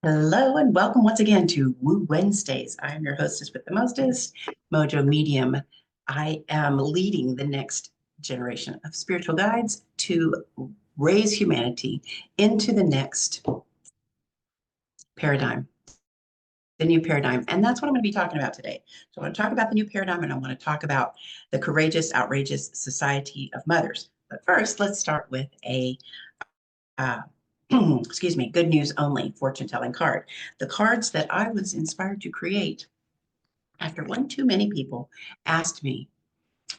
Hello and welcome once again to Woo Wednesdays. I'm your hostess with the mostest, MoJo Medium. I am leading the next generation of spiritual guides to raise humanity into the next paradigm, the new paradigm. And that's what I'm going to be talking about today. So I want to talk about the new paradigm and I want to talk about the courageous, outrageous society of mothers. But first, let's start with a uh, excuse me, good news only fortune telling card. The cards that I was inspired to create after one too many people asked me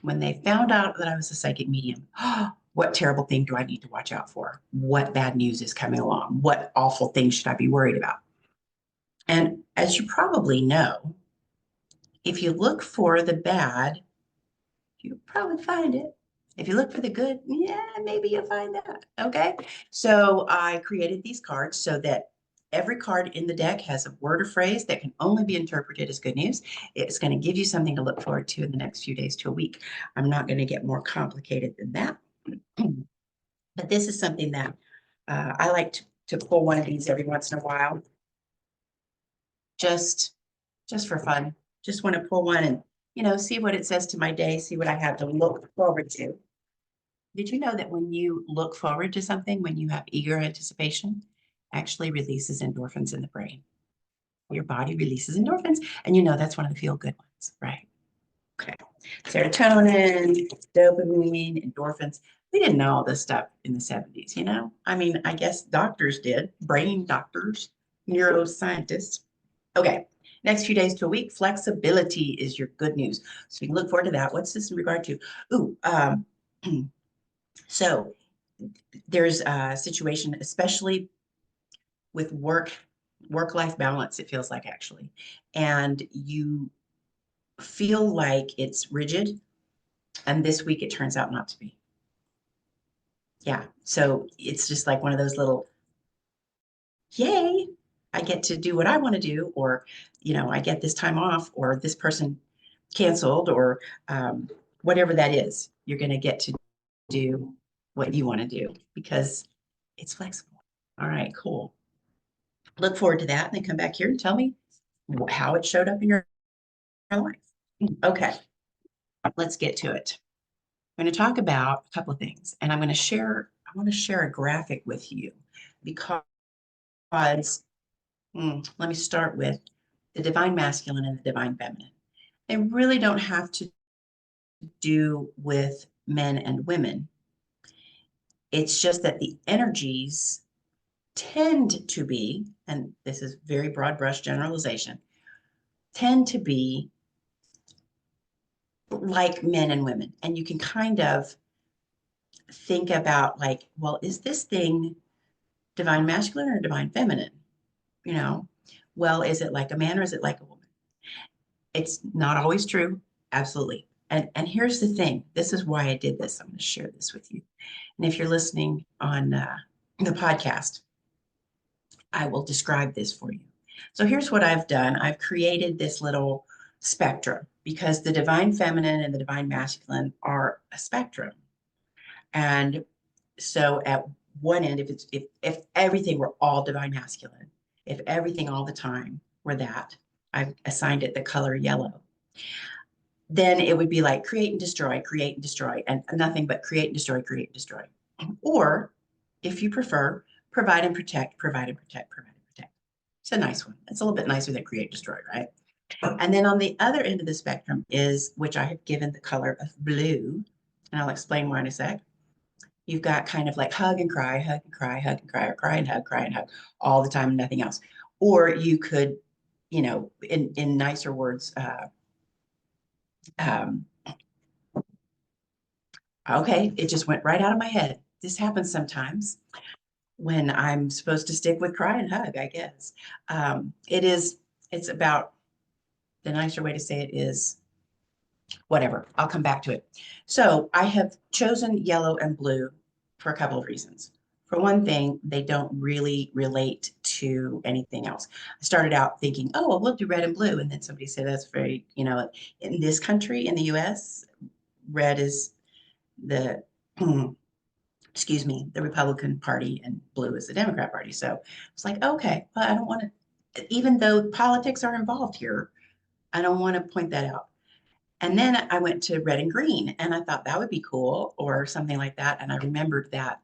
when they found out that I was a psychic medium, oh, what terrible thing do I need to watch out for? What bad news is coming along? What awful things should I be worried about? And as you probably know, if you look for the bad, you'll probably find it. If you look for the good, yeah, maybe you'll find that. Okay. So I created these cards so that every card in the deck has a word or phrase that can only be interpreted as good news. It's going to give you something to look forward to in the next few days to a week. I'm not going to get more complicated than that. But this is something that I like to pull one of these every once in a while, just just for fun. Just want to pull one and see what it says to my day, see what I have to look forward to. Did you know that when you look forward to something, when you have eager anticipation, actually releases endorphins in the brain? Your body releases endorphins, and that's one of the feel good ones, right? Okay. Serotonin, dopamine, endorphins. We didn't know all this stuff in the 70s, I mean, I guess doctors did, brain doctors, neuroscientists. Okay. Next few days to a week, flexibility is your good news. So you can look forward to that. What's this in regard to? Ooh, so there's a situation, especially with work-life balance, it feels like actually, and you feel like it's rigid, and this week it turns out not to be. Yeah, so it's just like one of those little, yay, I get to do what I want to do, or I get this time off, or this person canceled, or whatever that is. You're going to get to do what you want to do because it's flexible. All right, cool. Look forward to that and then come back here and tell me how it showed up in your life. Okay, let's get to it. I'm going to talk about a couple of things and I want to share a graphic with you because let me start with the divine masculine and the divine feminine. They really don't have to do with men and women. It's just that the energies tend to be, and this is very broad brush generalization, tend to be like men and women. And you can kind of think about like, well, is this thing divine masculine or divine feminine? You know, well, is it like a man or is it like a woman? It's not always true. Absolutely. And here's the thing. This is why I did this. I'm going to share this with you. And if you're listening on the podcast, I will describe this for you. So here's what I've done. I've created this little spectrum because the divine feminine and the divine masculine are a spectrum. And so at one end, if everything were all divine masculine, if everything all the time were that, I've assigned it the color yellow. Then it would be like create and destroy, and nothing but create and destroy. Or if you prefer, provide and protect, provide and protect, provide and protect. It's a nice one. It's a little bit nicer than create, destroy, right? And then on the other end of the spectrum is, which I have given the color of blue, and I'll explain why in a sec. You've got kind of like hug and cry, hug and cry, hug and cry, or cry and hug all the time, nothing else. Or you could, in nicer words, um, okay, it just went right out of my head. This happens sometimes when I'm supposed to stick with cry and hug, I guess. It's about, the nicer way to say it is whatever. I'll come back to it. So I have chosen yellow and blue for a couple of reasons. For one thing, they don't really relate to anything else. I started out thinking, oh, well, we'll do red and blue. And then somebody said that's very, in this country, in the US, red is the excuse me, the Republican Party and blue is the Democrat Party. So it's like, okay, well, I don't want to, even though politics are involved here, I don't want to point that out. And then I went to red and green and I thought that would be cool or something like that. And I remembered that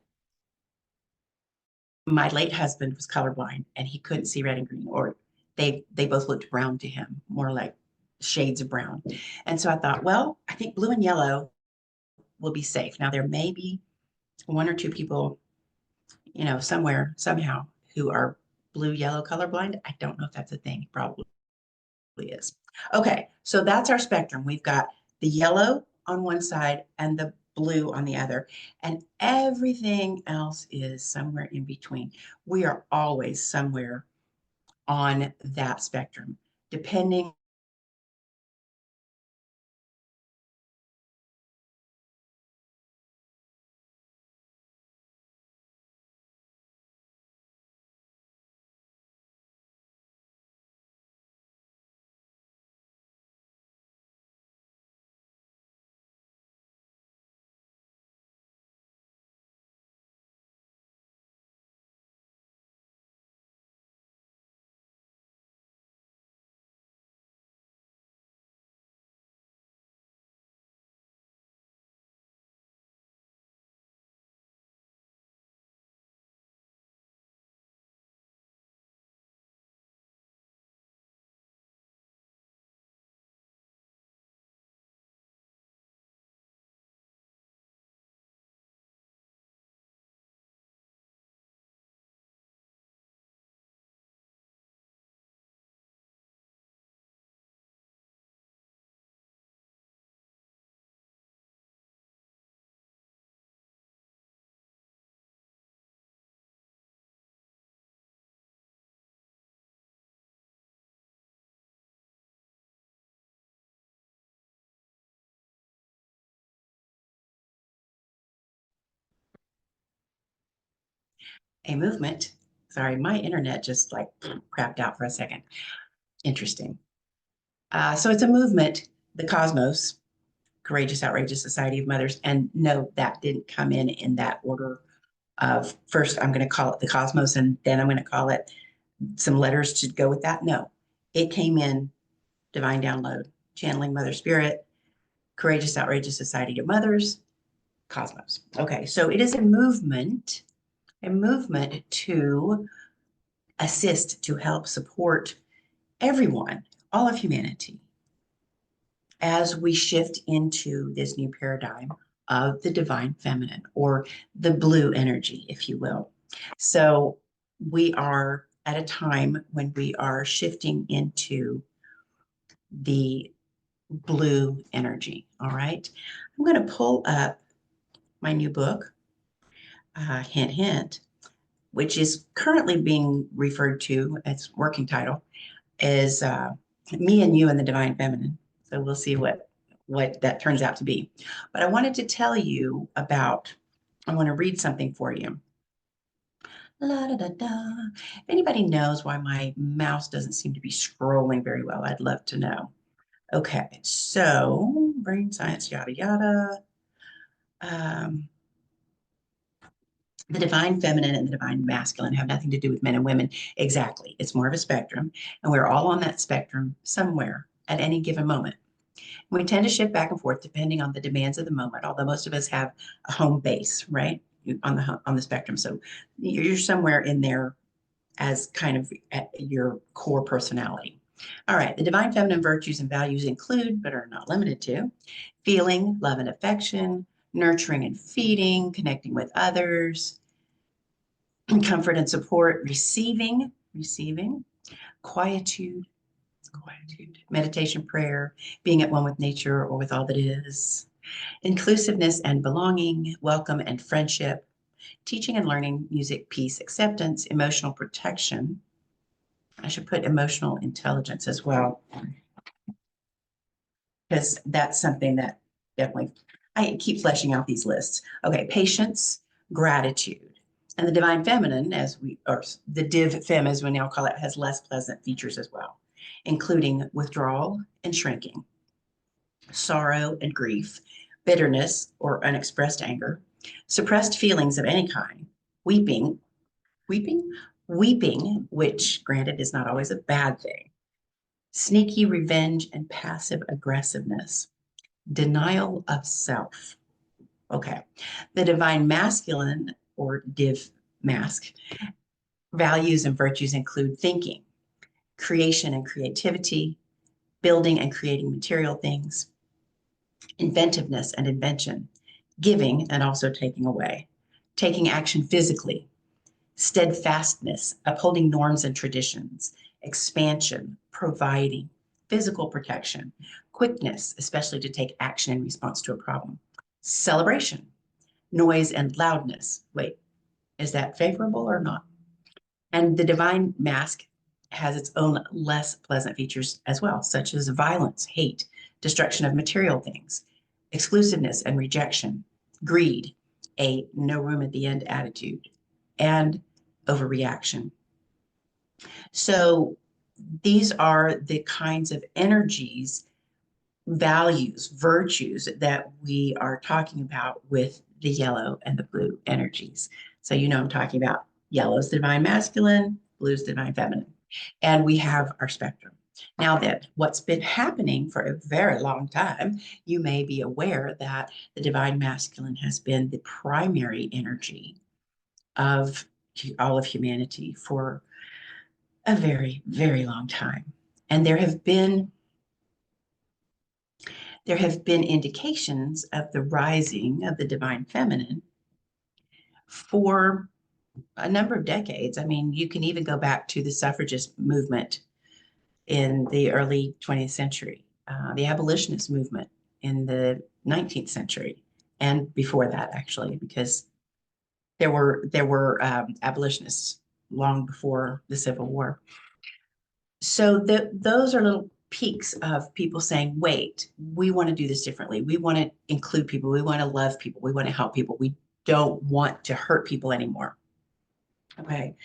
my late husband was colorblind and he couldn't see red and green, or they both looked brown to him, more like shades of brown. And so I thought, well, I think blue and yellow will be safe. Now there may be one or two people, somewhere, somehow, who are blue, yellow colorblind. I don't know if that's a thing. Probably is. Okay, so that's our spectrum. We've got the yellow on one side and the blue on the other, and everything else is somewhere in between. We are always somewhere on that spectrum, depending. A movement. Sorry, my internet just like crapped out for a second. Interesting. So it's a movement, the cosmos, Courageous, Outrageous Society of Mothers. And no, that didn't come in that order of first, I'm going to call it the cosmos, and then I'm going to call it some letters to go with that. No, it came in divine download, channeling Mother Spirit, Courageous, Outrageous Society of Mothers, cosmos. Okay, so it is a movement to assist, to help support everyone, all of humanity, as we shift into this new paradigm of the divine feminine, or the blue energy, if you will. So we are at a time when we are shifting into the blue energy. All right. I'm going to pull up my new book, hint, hint, which is currently being referred to, its working title is Me and You and the Divine Feminine. So we'll see what that turns out to be. But I wanted to tell you about, I want to read something for you. La da da da. If anybody knows why my mouse doesn't seem to be scrolling very well, I'd love to know. Okay, so brain science, yada yada. Um, the divine feminine and the divine masculine have nothing to do with men and women. Exactly. It's more of a spectrum, and we're all on that spectrum somewhere at any given moment. We tend to shift back and forth depending on the demands of the moment, although most of us have a home base, right? On the spectrum. So you're somewhere in there as kind of at your core personality. All right, the divine feminine virtues and values include, but are not limited to, feeling, love and affection, nurturing and feeding, connecting with others, comfort and support, receiving, quietude, meditation, prayer, being at one with nature or with all that is, inclusiveness and belonging, welcome and friendship, teaching and learning, music, peace, acceptance, emotional protection. I should put emotional intelligence as well, because that's something that definitely, I keep fleshing out these lists. Okay, patience, gratitude. And the divine feminine, or the div fem, as we now call it, has less pleasant features as well, including withdrawal and shrinking, sorrow and grief, bitterness or unexpressed anger, Suppressed feelings of any kind, weeping, weeping, weeping, which granted is not always a bad thing, sneaky revenge and passive aggressiveness, denial of self. Okay. The divine masculine or div mask values and virtues include thinking, creation and creativity, building and creating material things, inventiveness and invention, giving and also taking away, taking action physically, steadfastness, upholding norms and traditions, expansion, providing, physical protection, quickness, especially to take action in response to a problem, celebration, noise and loudness. Wait, is that favorable or not? And the divine mask has its own less pleasant features as well, such as violence, hate, destruction of material things, exclusiveness and rejection, greed, a no room at the end attitude, and overreaction. So these are the kinds of energies, values, virtues that we are talking about with the yellow and the blue energies. So you know I'm talking about yellow is the divine masculine, blue is the divine feminine. And we have our spectrum. Now that what's been happening for a very long time, you may be aware that the divine masculine has been the primary energy of all of humanity for a very, very long time. And there have been indications of the rising of the divine feminine for a number of decades. I mean, you can even go back to the suffragist movement in the early 20th century, the abolitionist movement in the 19th century, and before that, actually, because there were abolitionists long before the Civil War. So those are little peaks of people saying, wait, we want to do this differently. We want to include people. We want to love people. We want to help people. We don't want to hurt people anymore. Okay.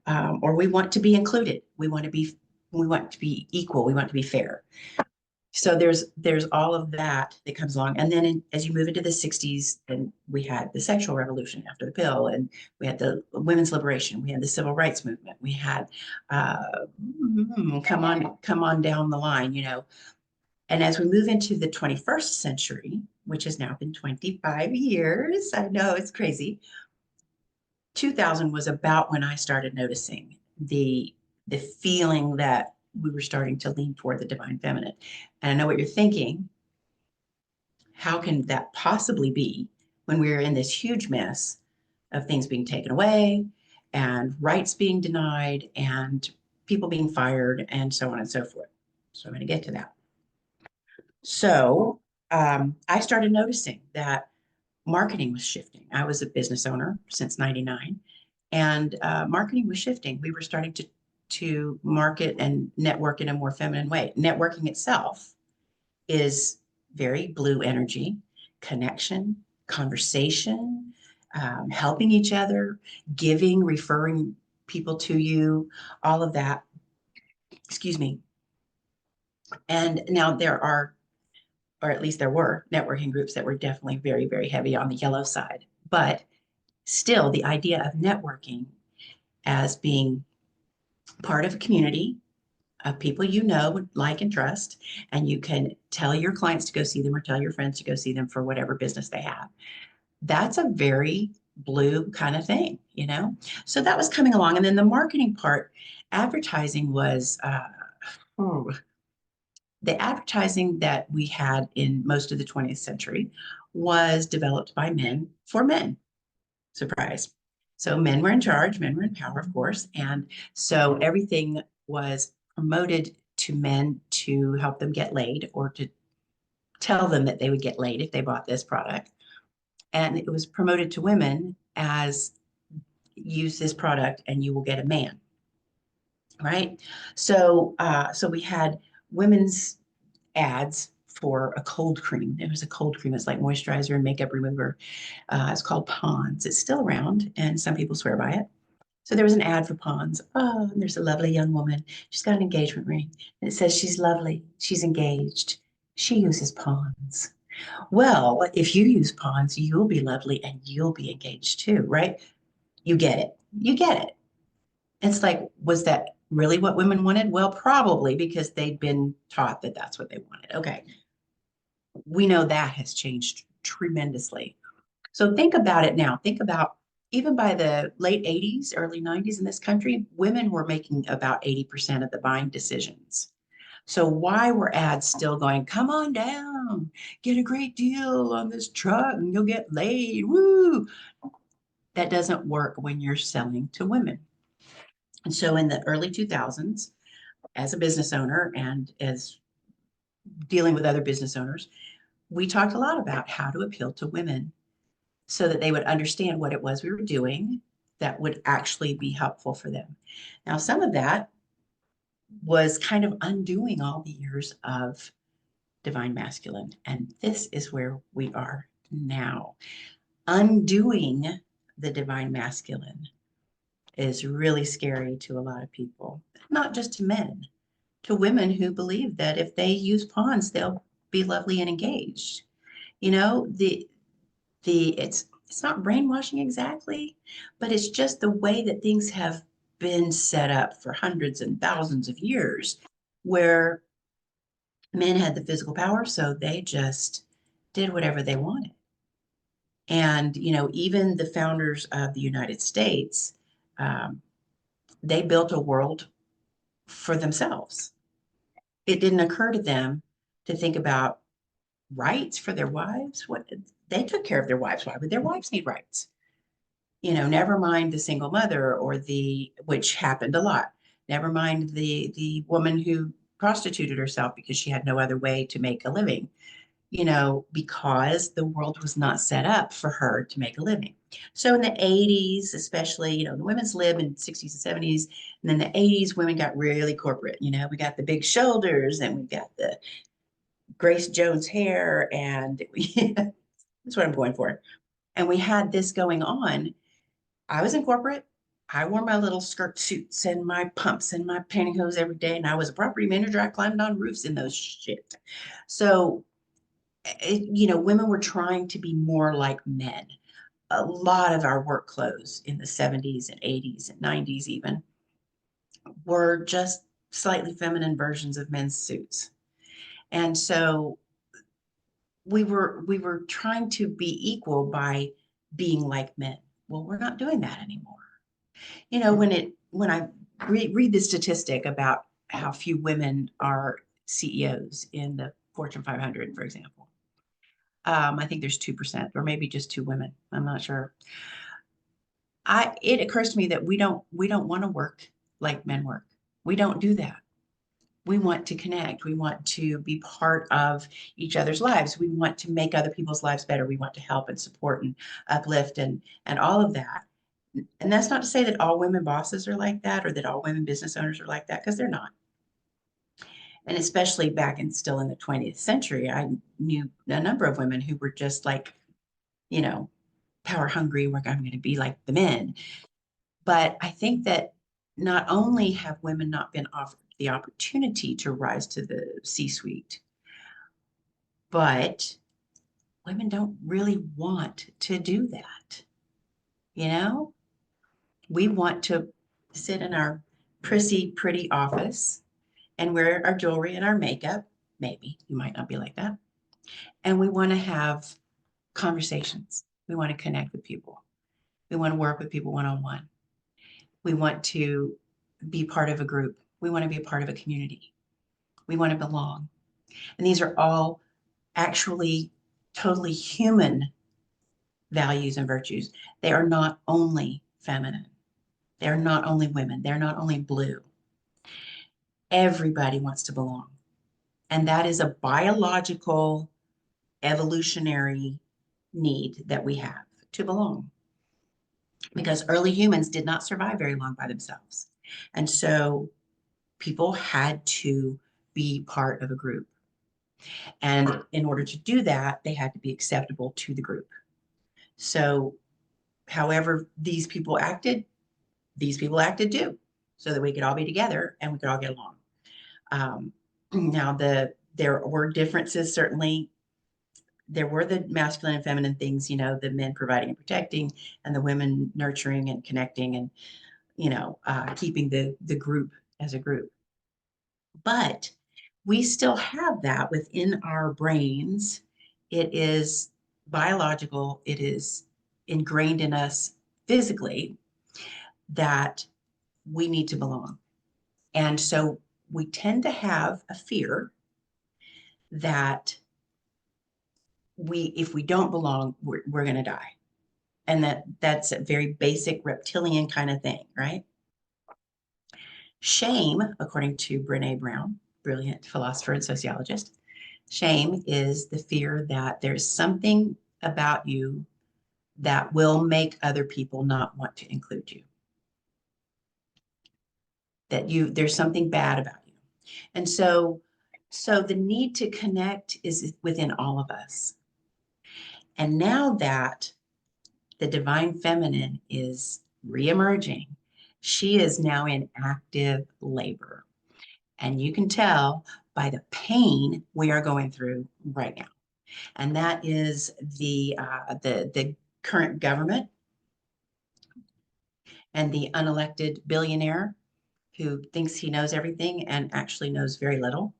Or we want to be included. We want to be equal. We want to be fair. So there's all of that that comes along. And then as you move into the 60s, then we had the sexual revolution after the pill, and we had the women's liberation, we had the civil rights movement, we had come on down the line, you know. And as we move into the 21st century, which has now been 25 years, I know it's crazy. 2000 was about when I started noticing the feeling that we were starting to lean toward the divine feminine. And I know what you're thinking. How can that possibly be when we're in this huge mess of things being taken away and rights being denied and people being fired and so on and so forth? So I'm going to get to that. So I started noticing that marketing was shifting. I was a business owner since 99, and marketing was shifting. We were starting to market and network in a more feminine way. Networking itself is very blue energy, connection, conversation, helping each other, giving, referring people to you, all of that. Excuse me. And now there are, or at least there were, networking groups that were definitely very, very heavy on the yellow side. But still, the idea of networking as being part of a community of people you know, like, and trust, and you can tell your clients to go see them or tell your friends to go see them for whatever business they have. That's a very blue kind of thing, you know? So that was coming along. And then the marketing part, advertising was, the advertising that we had in most of the 20th century was developed by men for men. Surprise. So men were in charge, men were in power, of course. And so everything was promoted to men to help them get laid or to tell them that they would get laid if they bought this product. And it was promoted to women as use this product and you will get a man. Right. So we had women's ads for a cold cream. There was a cold cream. It's like moisturizer and makeup remover. It's called Pond's. It's still around, and some people swear by it. So there was an ad for Pond's. Oh, and there's a lovely young woman. She's got an engagement ring, and it says she's lovely. She's engaged. She uses Pond's. Well, if you use pawns, you'll be lovely and you'll be engaged too, right? You get it. You get it. It's like, was that really what women wanted? Well, probably because they'd been taught that that's what they wanted. Okay. We know that has changed tremendously. So think about it now. Think about even by the late 80s, early 90s in this country, women were making about 80% of the buying decisions. So why were ads still going, come on down, get a great deal on this truck and you'll get laid. Woo! That doesn't work when you're selling to women. And so in the early 2000s, as a business owner and as dealing with other business owners, we talked a lot about how to appeal to women so that they would understand what it was we were doing that would actually be helpful for them. Now, some of that was kind of undoing all the years of divine masculine. And this is where we are now. Undoing the divine masculine is really scary to a lot of people, not just to men, to women who believe that if they use pawns, they'll be lovely and engaged. You know, it's not brainwashing exactly, but it's just the way that things have been set up for hundreds and thousands of years, where men had the physical power, so they just did whatever they wanted. And, even the founders of the United States, um, they built a world for themselves. It didn't occur to them to think about rights for their wives. What they took care of their wives. Why would their wives need rights? Never mind the single mother or which happened a lot. Never mind the woman who prostituted herself because she had no other way to make a living, because the world was not set up for her to make a living. So in the 80s, especially, the women's lib in 60s and 70s, and then the 80s, women got really corporate. We got the big shoulders and we got the Grace Jones hair, and that's what I'm going for. And we had this going on. I was in corporate. I wore my little skirt suits and my pumps and my pantyhose every day. And I was a property manager. I climbed on roofs in those shit. So, women were trying to be more like men. A lot of our work clothes in the 70s and 80s and 90s even were just slightly feminine versions of men's suits. And so we were trying to be equal by being like men. Well, we're not doing that anymore. When I read the statistic about how few women are CEOs in the Fortune 500, for example, I think there's 2% or maybe just two women. I'm not sure. It occurs to me that we don't want to work like men work. We don't do that. We want to connect. We want to be part of each other's lives. We want to make other people's lives better. We want to help and support and uplift and all of that. And that's not to say that all women bosses are like that or that all women business owners are like that, because they're not. And especially back still in the 20th century, I knew a number of women who were just like, you know, power hungry, I'm going to be like the men. But I think that not only have women not been offered the opportunity to rise to the C-suite, but women don't really want to do that. You know, we want to sit in our prissy, pretty office and wear our jewelry and our makeup. Maybe you might not be like that. And we want to have conversations. We want to connect with people. We want to work with people one on one. We want to be part of a group. We want to be a part of a community. We want to belong. And these are all actually totally human values and virtues. They are not only feminine. They're not only women. They're not only blue. Everybody wants to belong. And that is a biological, evolutionary need that we have to belong. Because early humans did not survive very long by themselves. And so people had to be part of a group. And in order to do that, they had to be acceptable to the group. So, however these people acted too, so that we could all be together and we could all get along. Now, there were differences certainly there were the masculine and feminine things, the men providing and protecting, and the women nurturing and connecting, and keeping the group as a group. But we still have that within our brains. It is biological, it is ingrained in us physically that we need to belong. And so we tend to have a fear that if we don't belong, we're going to die. And that's a very basic reptilian kind of thing, right? Shame, according to Brene Brown, brilliant philosopher and sociologist, shame is the fear that there's something about you that will make other people not want to include you. That there's something bad about you. And so the need to connect is within all of us. And now that the divine feminine is reemerging, she is now in active labor. And you can tell by the pain we are going through right now. And that is the current government and the unelected billionaire who thinks he knows everything and actually knows very little.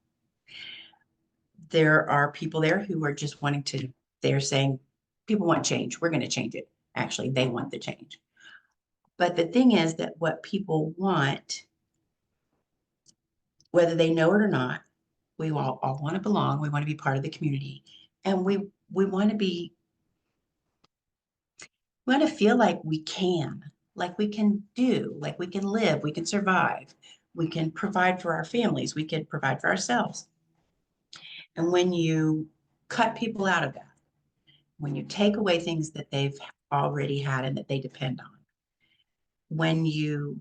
There are people there who are just they're saying, people want change. We're going to change it. Actually, they want the change. But the thing is that what people want, whether they know it or not, we all want to belong. We want to be part of the community. And we want to feel like we can do, like we can live, we can survive, we can provide for our families, we can provide for ourselves. And when you cut people out of that, when you take away things that they've already had and that they depend on, when you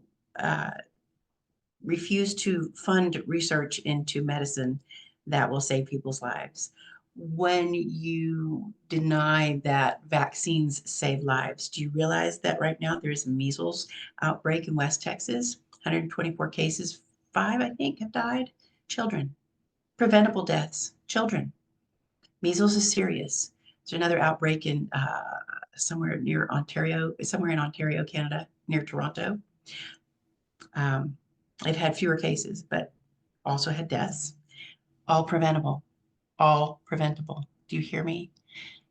refuse to fund research into medicine that will save people's lives, when you deny that vaccines save lives, do you realize that right now there is a measles outbreak in West Texas? 124 cases, 5, I think, have died. Children. Preventable deaths. Children. Measles is serious. There's another outbreak in somewhere in Ontario, Canada, near Toronto. They've had fewer cases, but also had deaths. All preventable. All preventable. Do you hear me?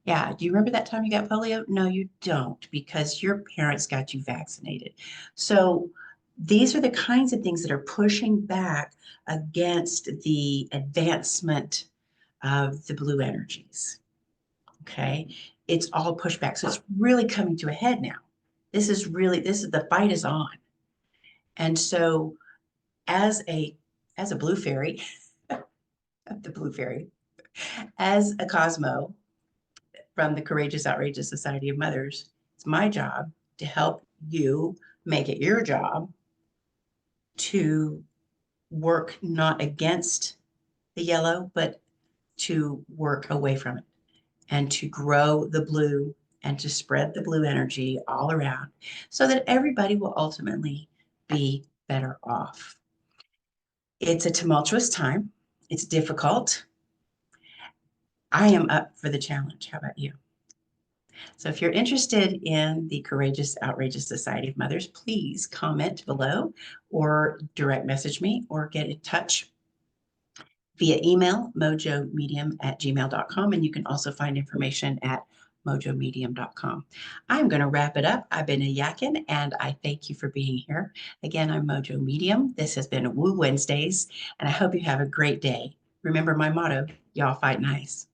Yeah. Do you remember that time you got polio? No, you don't, because your parents got you vaccinated. So these are the kinds of things that are pushing back against the advancement of the blue energies. Okay. It's all pushback. So it's really coming to a head now. The fight is on. And so as a blue fairy, the blue fairy, as a Cosmo from the Courageous, Outrageous Society of Mothers, it's my job to help you make it your job to work not against the yellow, but to work away from it and to grow the blue and to spread the blue energy all around so that everybody will ultimately be better off. It's a tumultuous time. It's difficult. I am up for the challenge. How about you? So if you're interested in the Courageous, Outrageous Society of Mothers, please comment below or direct message me or get in touch via email, mojomedium@gmail.com. And you can also find information at mojomedium.com. I'm going to wrap it up. I've been a Yakin, and I thank you for being here. Again, I'm Mojo Medium. This has been Woo Wednesdays, and I hope you have a great day. Remember my motto, y'all fight nice.